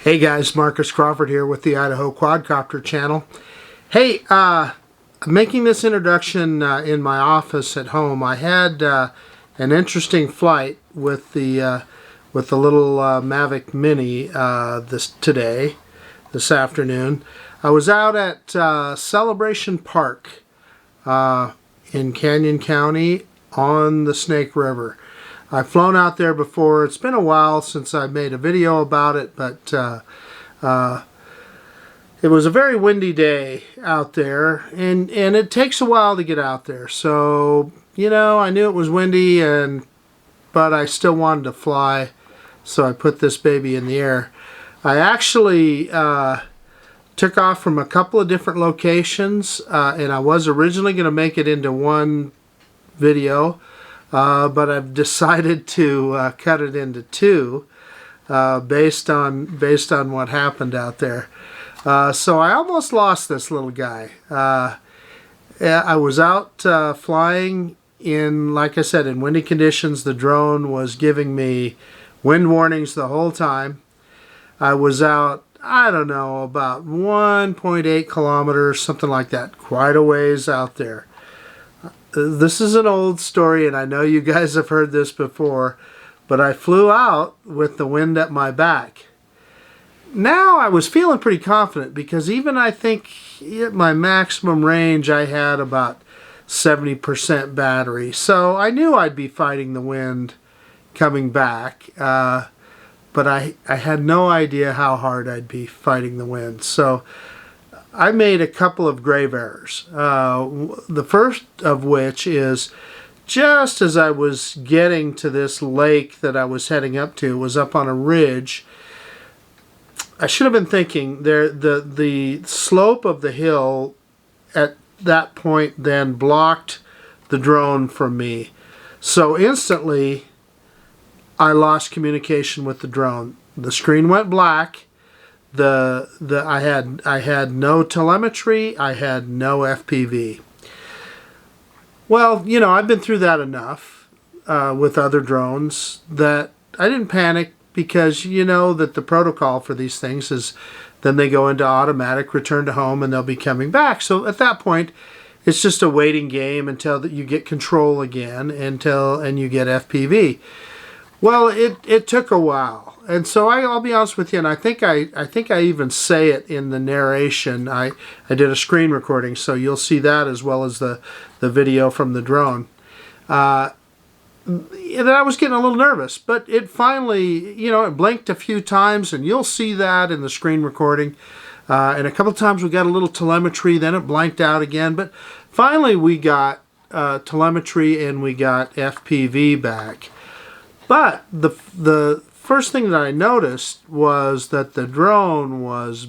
Hey guys, Marcus Crawford here with the Idaho Quadcopter channel. Hey, I'm making this introduction in my office at home. I had an interesting flight with the little Mavic Mini this afternoon. I was out at Celebration Park in Canyon County on the Snake River. I've flown out there before. It's been a while since I made a video about it, but it was a very windy day out there, and it takes a while to get out there. So, you know, I knew it was windy, but I still wanted to fly, so I put this baby in the air. I actually took off from a couple of different locations, and I was originally going to make it into one video. But I've decided to cut it into two based on what happened out there. So I almost lost this little guy. I was out flying in, like I said, in windy conditions. The drone was giving me wind warnings the whole time. I was out, I don't know, about 1.8 kilometers, something like that, quite a ways out there. This is an old story, and I know you guys have heard this before, but I flew out with the wind at my back. Now I was feeling pretty confident because even I think at my maximum range I had about 70% battery. So I knew I'd be fighting the wind coming back, but I had no idea how hard I'd be fighting the wind. So I made a couple of grave errors. The first of which is just as I was getting to this lake that I was heading up to, was up on a ridge. I should have been thinking the slope of the hill at that point then blocked the drone from me. So instantly I lost communication with the drone. The screen went black. I had no telemetry, I had no FPV. Well, you know, I've been through that enough with other drones that I didn't panic, because you know that the protocol for these things is then they go into automatic return to home and they'll be coming back. So at that point, it's just a waiting game until you get control again, and you get FPV. Well, it took a while. And so I'll be honest with you, and I think I even say it in the narration. I did a screen recording, so you'll see that as well as the video from the drone. That I was getting a little nervous, but it finally, you know, it blinked a few times, and you'll see that in the screen recording. And a couple of times we got a little telemetry, then it blanked out again. But finally we got telemetry and we got FPV back. But the first thing that I noticed was that the drone was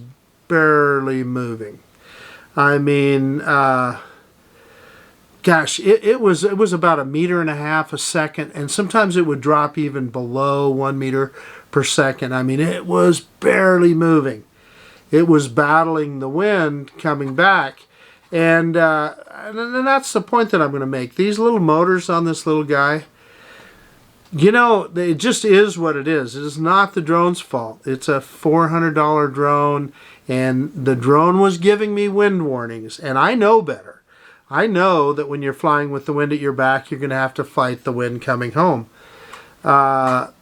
barely moving. I mean, gosh, it was about 1.5 meters a second, and sometimes it would drop even below 1 meter per second. I mean, it was barely moving. It was battling the wind coming back, and that's the point that I'm going to make. These little motors on this little guy, you know, it just is what it is. It is not the drone's fault. It's a $400 drone, and the drone was giving me wind warnings, and I know better. I know that when you're flying with the wind at your back, you're going to have to fight the wind coming home. But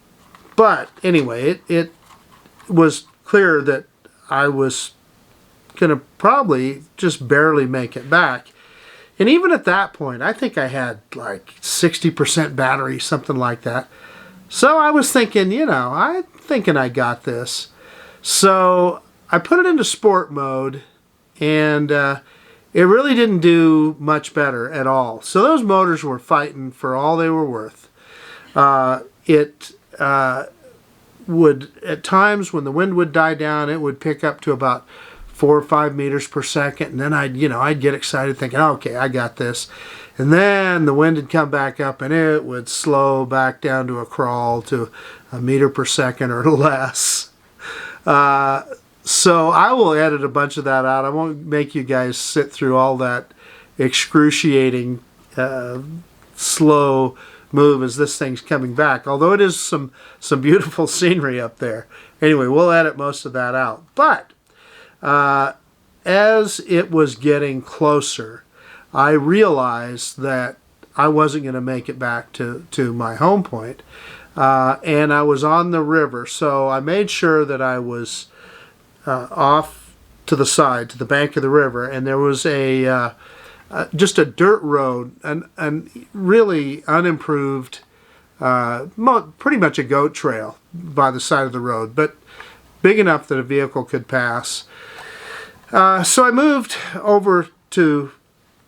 anyway, it was clear that I was going to probably just barely make it back. And even at that point, I think I had like 60% battery, something like that. So I was thinking, you know, I'm thinking I got this. So I put it into sport mode, and it really didn't do much better at all. So those motors were fighting for all they were worth. It would, at times when the wind would die down, it would pick up to about 4 or 5 meters per second, and then I'd get excited thinking, okay, I got this. And then the wind would come back up and it would slow back down to a crawl to 1 meter per second or less. So I will edit a bunch of that out. I won't make you guys sit through all that excruciating slow move as this thing's coming back, although it is some beautiful scenery up there. Anyway, we'll edit most of that out. But as it was getting closer, I realized that I wasn't going to make it back to my home point. And I was on the river, so I made sure that I was off to the side, to the bank of the river, and there was just a dirt road, and really unimproved, pretty much a goat trail by the side of the road, but big enough that a vehicle could pass. So I moved over to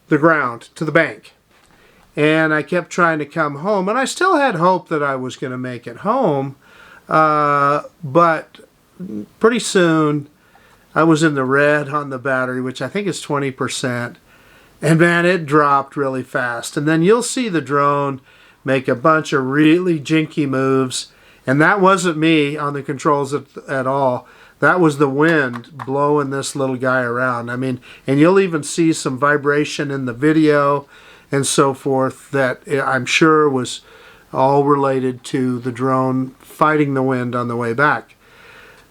the ground, to the bank, and I kept trying to come home, and I still had hope that I was going to make it home, but pretty soon I was in the red on the battery, which I think is 20%, and man, it dropped really fast. And then you'll see the drone make a bunch of really jinky moves, and that wasn't me on the controls at all. That was the wind blowing this little guy around. I mean, and you'll even see some vibration in the video and so forth that I'm sure was all related to the drone fighting the wind on the way back.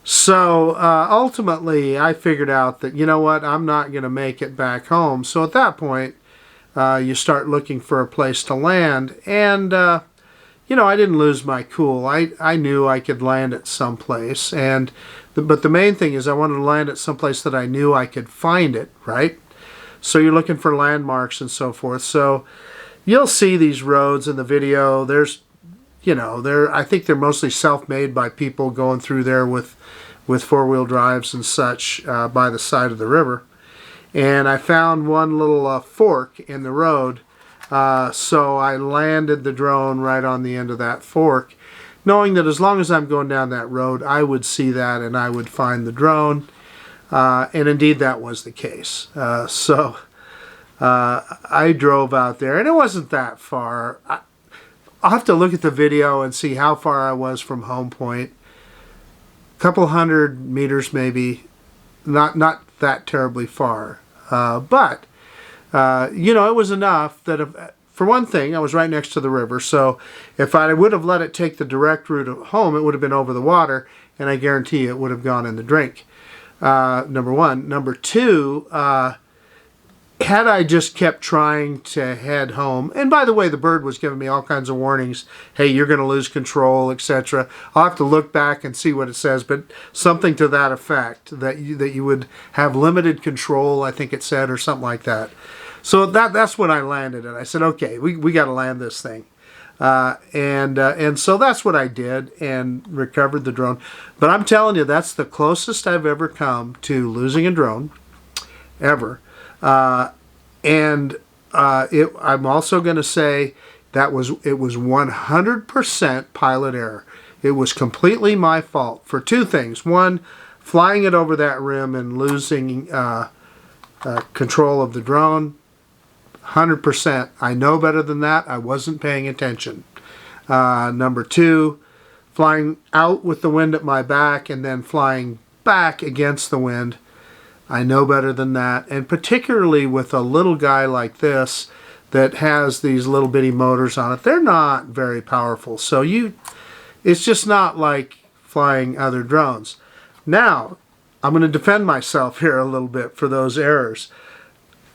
So ultimately, I figured out that, you know what, I'm not going to make it back home. So at that point, you start looking for a place to land. And, you know, I didn't lose my cool. I knew I could land at some place. But the main thing is I wanted to land at some place that I knew I could find it, right? So you're looking for landmarks and so forth. So you'll see these roads in the video. There's, you know, I think they're mostly self-made by people going through there with four-wheel drives and such by the side of the river. And I found one little fork in the road, so I landed the drone right on the end of that fork, knowing that as long as I'm going down that road, I would see that and I would find the drone. And indeed, that was the case. So I drove out there, and it wasn't that far. I'll have to look at the video and see how far I was from home point. A couple hundred meters maybe, not that terribly far. But you know, it was enough that, for one thing, I was right next to the river, so if I would have let it take the direct route home, it would have been over the water, and I guarantee you it would have gone in the drink. Number one. Number two, had I just kept trying to head home, and by the way, the bird was giving me all kinds of warnings, hey, you're going to lose control, etc. I'll have to look back and see what it says, but something to that effect, that you would have limited control, I think it said, or something like that. So that's when I landed it. I said, okay, we got to land this thing. And so that's what I did, and recovered the drone. But I'm telling you, that's the closest I've ever come to losing a drone, ever. I'm also going to say that it was 100% pilot error. It was completely my fault for two things. One, flying it over that rim and losing control of the drone. 100%. I know better than that. I wasn't paying attention. Number two, flying out with the wind at my back and then flying back against the wind. I know better than that. And particularly with a little guy like this that has these little bitty motors on it, they're not very powerful. So it's just not like flying other drones. Now, I'm going to defend myself here a little bit for those errors.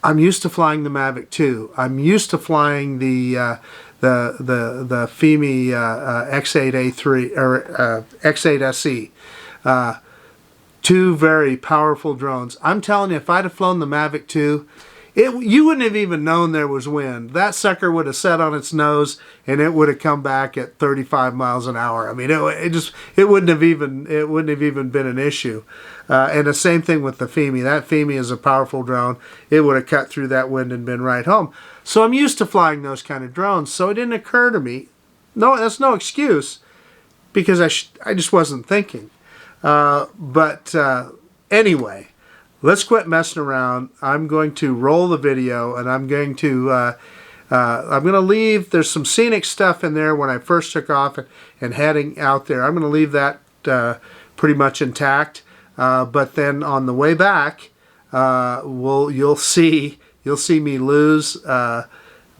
I'm used to flying the Mavic 2. I'm used to flying the FIMI X8A3 or X8 SE. Two very powerful drones. I'm telling you, if I'd have flown the Mavic 2, you wouldn't have even known there was wind. That sucker would have set on its nose and it would have come back at 35 miles an hour. I mean, it wouldn't have even been an issue. And the same thing with the FIMI. That FIMI is a powerful drone. It would have cut through that wind and been right home. So I'm used to flying those kind of drones. So it didn't occur to me. No, that's no excuse, because I just wasn't thinking. But anyway, let's quit messing around. I'm going to roll the video, and I'm going to leave. There's some scenic stuff in there when I first took off and heading out there. I'm going to leave that pretty much intact. But then on the way back, you'll see me lose the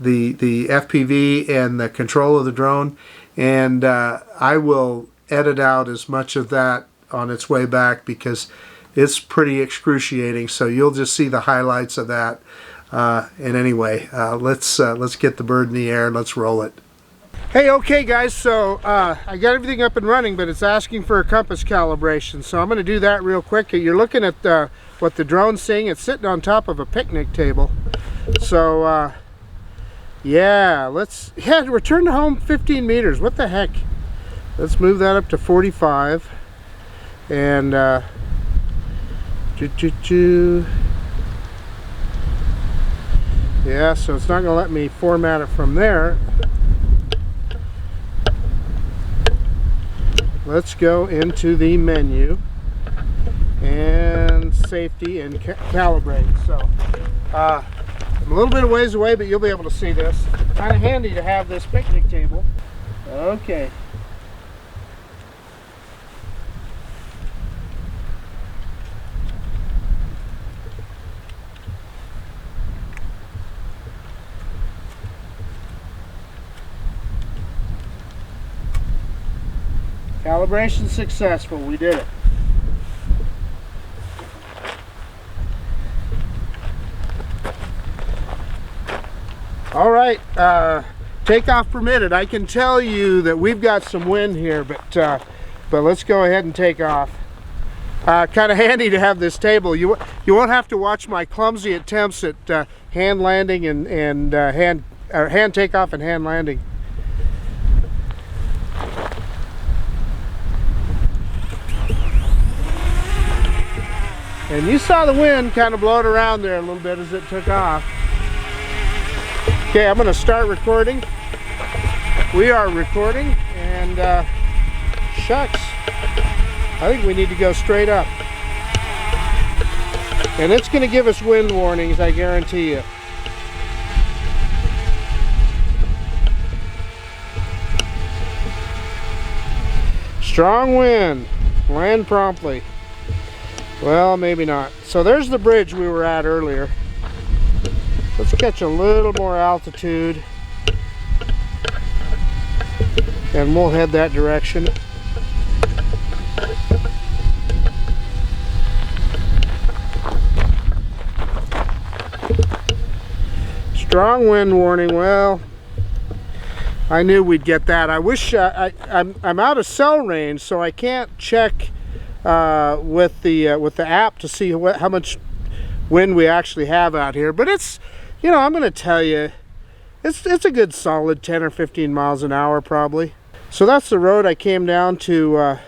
FPV and the control of the drone, and I will edit out as much of that on its way back because it's pretty excruciating. So you'll just see the highlights of that. And anyway, let's get the bird in the air and let's roll it. Hey, okay guys, so I got everything up and running, but it's asking for a compass calibration, so I'm going to do that real quick. You're looking at what the drone's seeing. It's sitting on top of a picnic table. So yeah, return to home 15 meters. What the heck? Let's move that up to 45. And yeah, so it's not going to let me format it from there. Let's go into the menu and safety and calibrate. So I'm a little bit of ways away, but you'll be able to see this. Kind of handy to have this picnic table. Okay. Calibration successful. We did it. All right, takeoff permitted. I can tell you that we've got some wind here, but let's go ahead and take off. Kind of handy to have this table. You won't have to watch my clumsy attempts at hand landing and hand takeoff and hand landing. And you saw the wind kind of blow it around there a little bit as it took off. Okay, I'm going to start recording. We are recording, and shucks, I think we need to go straight up. And it's going to give us wind warnings, I guarantee you. Strong wind, land promptly. Well, maybe not. So there's the bridge we were at earlier. Let's catch a little more altitude and we'll head that direction. Strong wind warning. Well, I knew we'd get that. I wish I'm out of cell range, so I can't check with the app to see how much wind we actually have out here. But it's, you know, I'm going to tell you, it's a good solid 10 or 15 miles an hour probably. So that's the road I came down to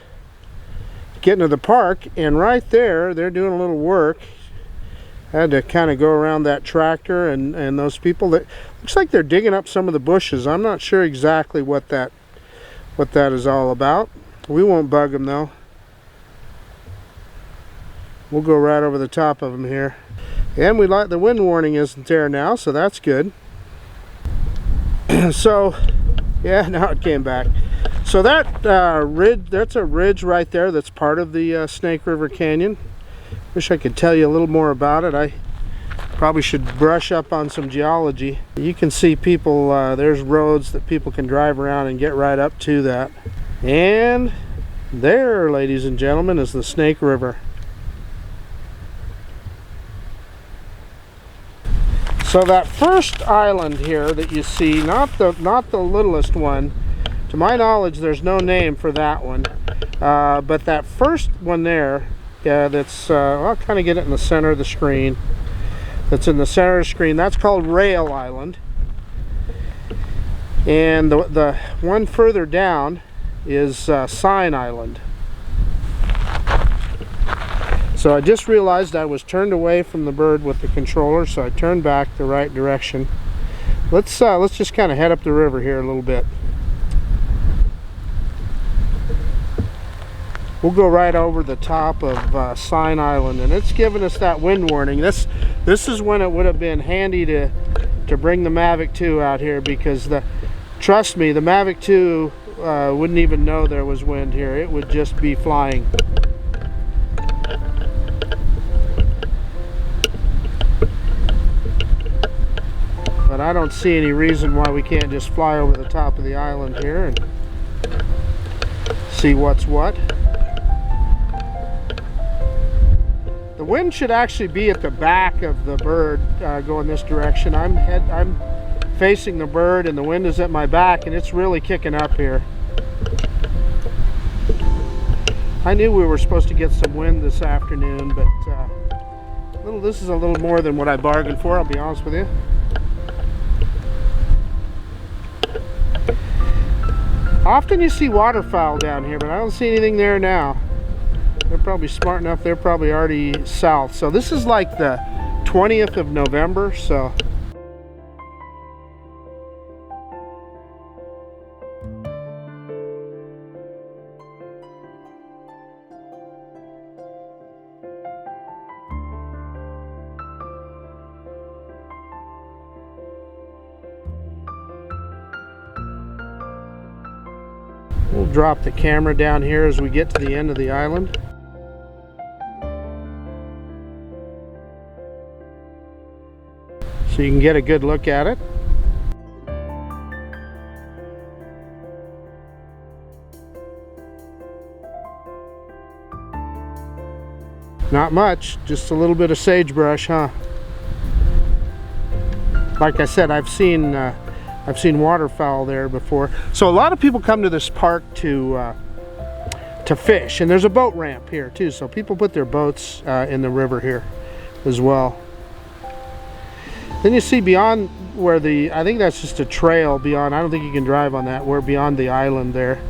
get into the park, and right there they're doing a little work. I had to kind of go around that tractor and those people. That looks like they're digging up some of the bushes. I'm not sure exactly what that is all about. We won't bug them though. We'll go right over the top of them here. And we like the wind warning isn't there now, so that's good. So, yeah, now it came back. So that ridge, that's a ridge right there that's part of the Snake River Canyon. Wish I could tell you a little more about it. I probably should brush up on some geology. You can see people, there's roads that people can drive around and get right up to that. And there, ladies and gentlemen, is the Snake River. So that first island here that you see, not the littlest one, to my knowledge there's no name for that one, but that first one there, that's I'll kind of get it in the center of the screen. That's in the center of the screen. That's called Rail Island, and the one further down is Sign Island. So I just realized I was turned away from the bird with the controller, so I turned back the right direction. Let's just kind of head up the river here a little bit. We'll go right over the top of Sign Island, and it's giving us that wind warning. This is when it would have been handy to bring the Mavic 2 out here, because trust me, the Mavic 2 wouldn't even know there was wind here. It would just be flying. But I don't see any reason why we can't just fly over the top of the island here and see what's what. The wind should actually be at the back of the bird, going this direction. I'm facing the bird and the wind is at my back, and it's really kicking up here. I knew we were supposed to get some wind this afternoon, but this is a little more than what I bargained for, I'll be honest with you. Often you see waterfowl down here, but I don't see anything there now. They're probably smart enough, they're probably already south. So this is like the 20th of November, so. We'll drop the camera down here as we get to the end of the island. So you can get a good look at it. Not much, just a little bit of sagebrush, huh? Like I said, I've seen waterfowl there before. So a lot of people come to this park to fish, and there's a boat ramp here too. So people put their boats in the river here as well. Then you see beyond where I think that's just a trail beyond. I don't think you can drive on that. We're beyond the island there.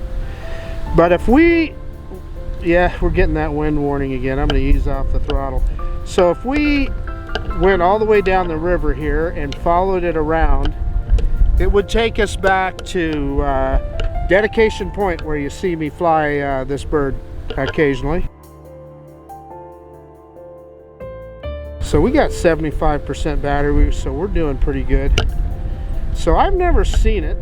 But if yeah, we're getting that wind warning again. I'm going to ease off the throttle. So if we went all the way down the river here and followed it around, it would take us back to Dedication Point, where you see me fly this bird occasionally. So we got 75% battery, so we're doing pretty good. So I've never seen it.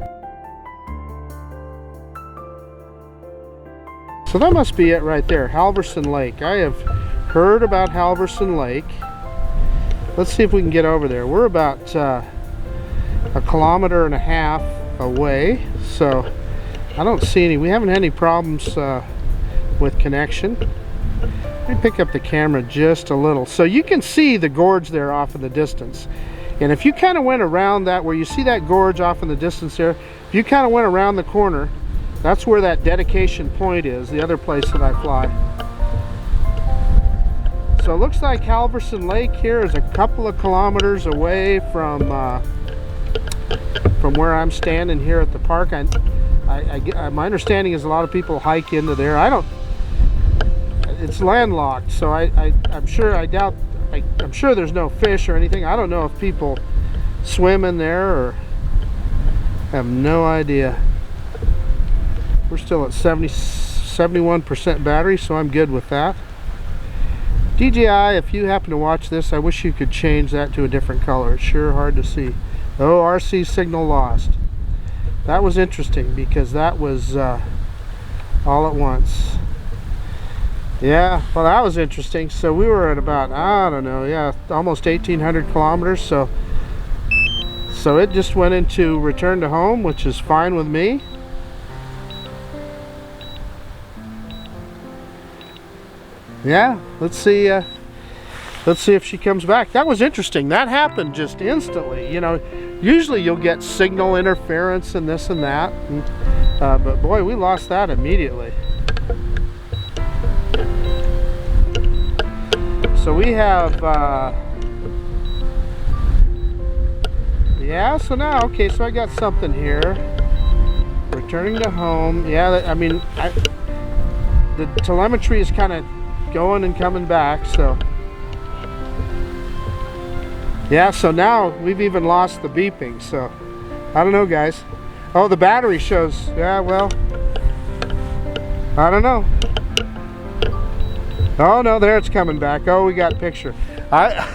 So that must be it right there, Halverson Lake. I have heard about Halverson Lake. Let's see if we can get over there. We're about 1.5 kilometers away, so I don't see we haven't had any problems with connection. Let me pick up the camera just a little so you can see the gorge there off in the distance. And if you kind of went around that, where you see that gorge off in the distance there, if you kind of went around the corner, that's where that Dedication Point is, the other place that I fly. So it looks like Halverson Lake here is a couple of kilometers away from where I'm standing here at the park. My understanding is a lot of people hike into there. It's landlocked, so I'm sure I'm sure there's no fish or anything. I don't know if people swim in there, or have no idea. We're still at 71% battery, so I'm good with that. DJI, if you happen to watch this, I wish you could change that to a different color. It's sure hard to see. Oh, RC signal lost. That was interesting because that was all at once. Yeah, well, that was interesting. So we were at about, I don't know, yeah, almost 1,800 kilometers. So it just went into return to home, which is fine with me. Yeah, let's see if she comes back. That was interesting. That happened just instantly. You know, usually you'll get signal interference and this and that, but boy, we lost that immediately. So we have, yeah, so now, okay, so I got something here. Returning to home. Yeah, I mean, the telemetry is kind of going and coming back, so. Yeah, so now we've even lost the beeping, so I don't know, guys. Oh, the battery shows, yeah, well, I don't know. Oh no, there it's coming back. Oh, we got a picture. I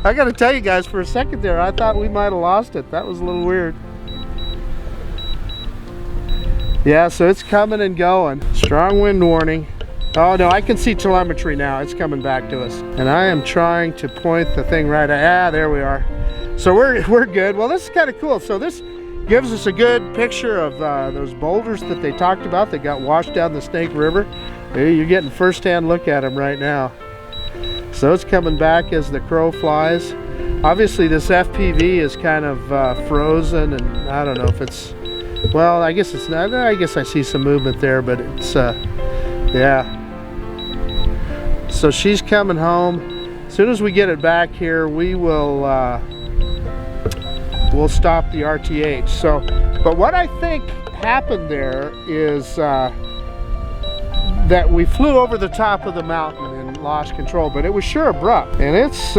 gotta tell you guys, for a second there, I thought we might have lost it. That was a little weird. Yeah, so it's coming and going. Strong wind warning. Oh no, I can see telemetry now. It's coming back to us. And I am trying to point the thing right at, there we are. So we're good. Well, this is kind of cool. So this gives us a good picture of those boulders that they talked about that got washed down the Snake River. You're getting first-hand look at them right now. So it's coming back as the crow flies. Obviously this FPV is kind of frozen, and I don't know if it's, well, I guess it's not. I guess I see some movement there, but it's yeah. So she's coming home. As soon as we get it back here, we will we'll stop the RTH. So, but what I think happened there is that we flew over the top of the mountain and lost control, but it was sure abrupt, and it's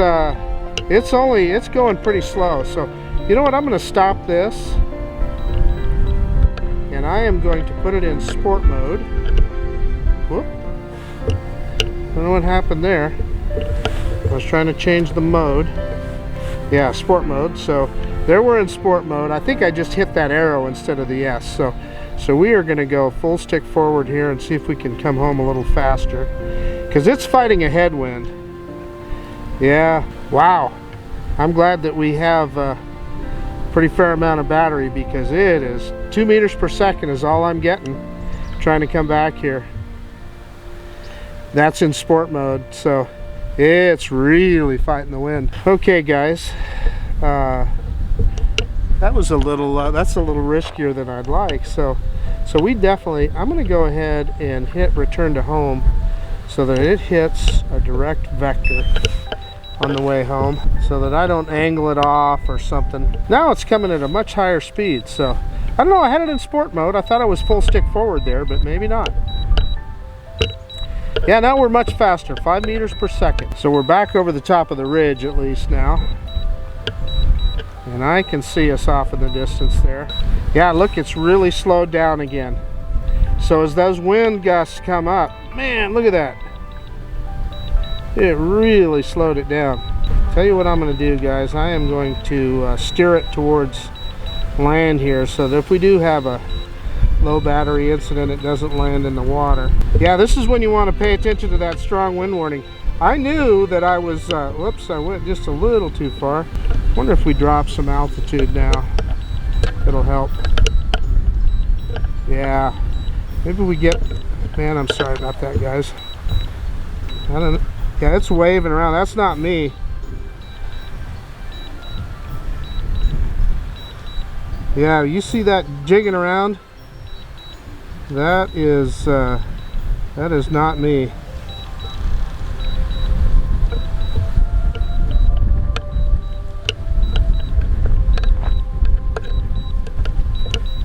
going pretty slow. So you know what, I'm going to stop this, and I am going to put it in sport mode. Whoop. I don't know what happened there. I was trying to change the mode. Yeah, sport mode. So there we're in sport mode. I think I just hit that arrow instead of the S. So we are going to go full stick forward here and see if we can come home a little faster, because it's fighting a headwind. Yeah, wow. I'm glad that we have a pretty fair amount of battery, because it is 2 meters per second is all I'm getting trying to come back here. That's in sport mode, so it's really fighting the wind. Okay guys, that was a little that's a little riskier than I'd like. So we definitely, I'm going to go ahead and hit return to home so that it hits a direct vector on the way home, so that I don't angle it off or something. Now it's coming at a much higher speed, so I don't know, I had it in sport mode. I thought I was full stick forward there, but maybe not. Yeah, now we're much faster, 5 meters per second. So we're back over the top of the ridge at least now. And I can see us off in the distance there. Yeah, look, it's really slowed down again. So as those wind gusts come up, man, look at that. It really slowed it down. Tell you what I'm going to do, guys. I am going to steer it towards land here, so that if we do have a low battery incident, it doesn't land in the water. Yeah, this is when you want to pay attention to that strong wind warning. I knew that I was, whoops, I went just a little too far. Wonder if we drop some altitude now. It'll help. Yeah, maybe we get, man, I'm sorry about that, guys. I don't know. Yeah, it's waving around. That's not me. Yeah, you see that jigging around? That is not me.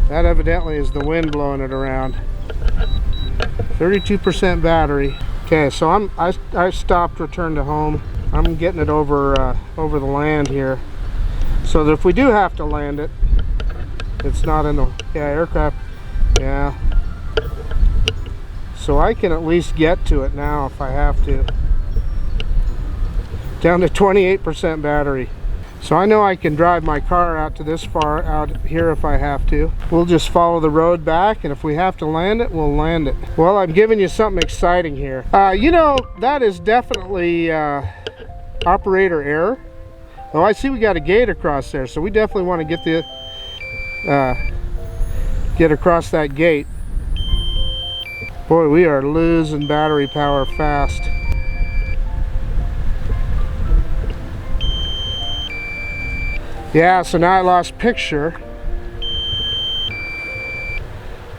That evidently is the wind blowing it around. 32% battery. Okay, so I stopped, returned to home. I'm getting it over over the land here, so that if we do have to land it, it's not in the aircraft. Yeah. So I can at least get to it now if I have to. Down to 28% battery. So I know I can drive my car out to this far out here if I have to. We'll just follow the road back, and if we have to land it, we'll land it. Well, I'm giving you something exciting here. You know, that is definitely operator error. Oh, I see we got a gate across there, so we definitely want to get get across that gate. Boy, we are losing battery power fast. Yeah, so now I lost picture.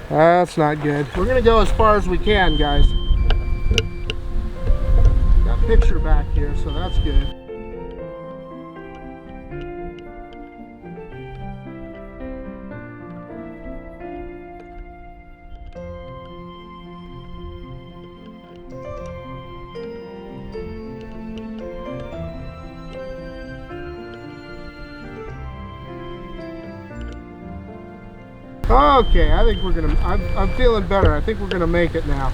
That's not good. We're gonna go as far as we can, guys. Got picture back here, so that's good. Okay, I think we're gonna, I'm feeling better. I think we're gonna make it now.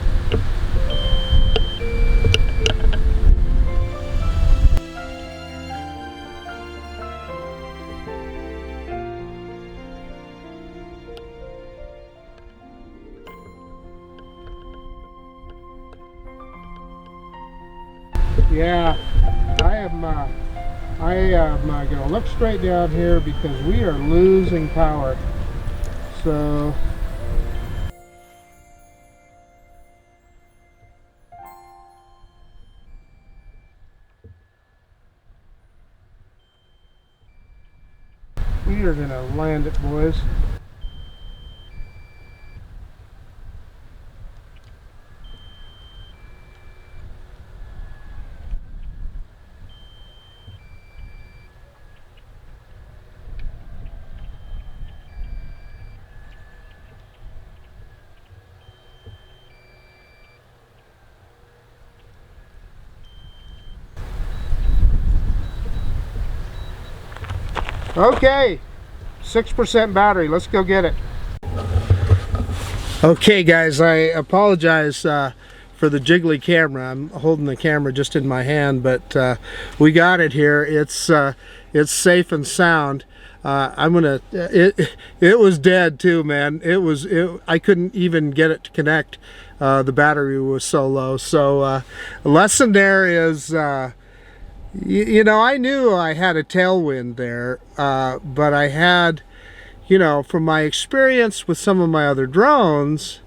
Yeah, I am gonna look straight down here because we are losing power. So We are gonna land it, boys. Okay, 6% battery. Let's go get it. Okay, guys, I apologize for the jiggly camera. I'm holding the camera just in my hand, but we got it here. It's safe and sound. It was dead too, man. I couldn't even get it to connect. The battery was so low. So the lesson there is, you know, I knew I had a tailwind there, but I had, you know, from my experience with some of my other drones,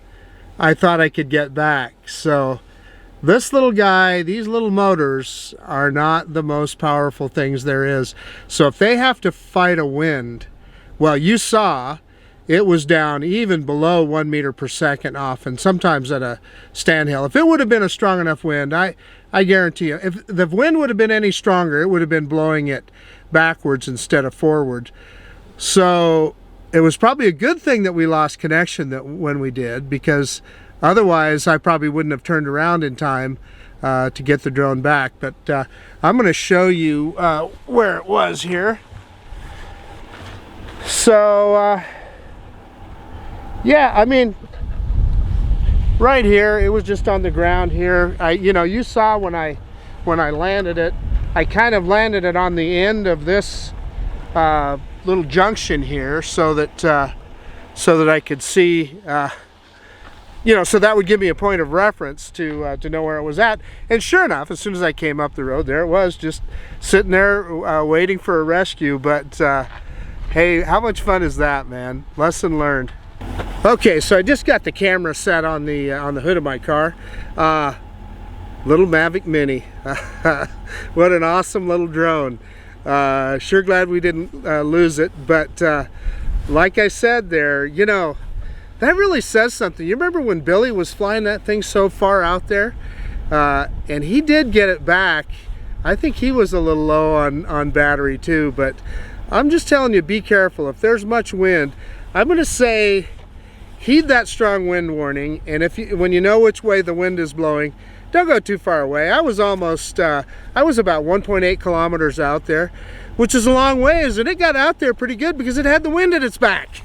I thought I could get back. So this little guy, these little motors are not the most powerful things there is. So if they have to fight a wind, well, you saw it was down even below 1 meter per second off, and sometimes at a standhill. If it would have been a strong enough wind, I guarantee you, if the wind would have been any stronger, it would have been blowing it backwards instead of forward. So it was probably a good thing that we lost connection when we did, because otherwise I probably wouldn't have turned around in time to get the drone back. But I'm going to show you where it was here. So yeah, I mean, right here, it was just on the ground here. You know, you saw when I landed it, I kind of landed it on the end of this little junction here, so that I could see, you know, so that would give me a point of reference to know where it was at. And sure enough, as soon as I came up the road, there it was, just sitting there waiting for a rescue. But hey, how much fun is that, man? Lesson learned. Okay, so I just got the camera set on the hood of my car. Little Mavic Mini. What an awesome little drone. Sure glad we didn't lose it, but like I said there, you know, that really says something. You remember when Billy was flying that thing so far out there, and he did get it back. I think he was a little low on battery too, but I'm just telling you, be careful. If there's much wind, I'm going to say heed that strong wind warning, and when you know which way the wind is blowing, don't go too far away. I was almost, I was about 1.8 kilometers out there, which is a long ways, and it got out there pretty good because it had the wind at its back.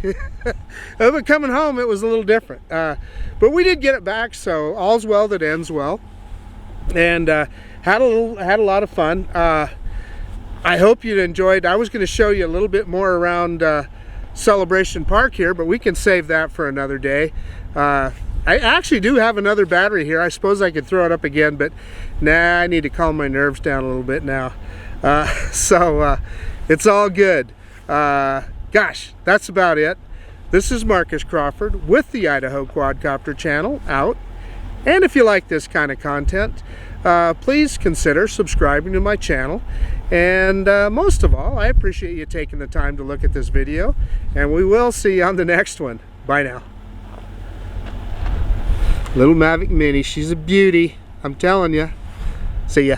But coming home, it was a little different. But we did get it back, so all's well that ends well, and had a lot of fun. I hope you enjoyed. I was going to show you a little bit more around Celebration Park here, but we can save that for another day. I actually do have another battery here. I suppose I could throw it up again, but nah, I need to calm my nerves down a little bit now. So it's all good. Gosh, that's about it. This is Marcus Crawford with the Idaho Quadcopter channel out. And if you like this kind of content, please consider subscribing to my channel. And most of all, I appreciate you taking the time to look at this video. And we will see you on the next one. Bye now. Little Mavic Mini, she's a beauty, I'm telling you. See ya.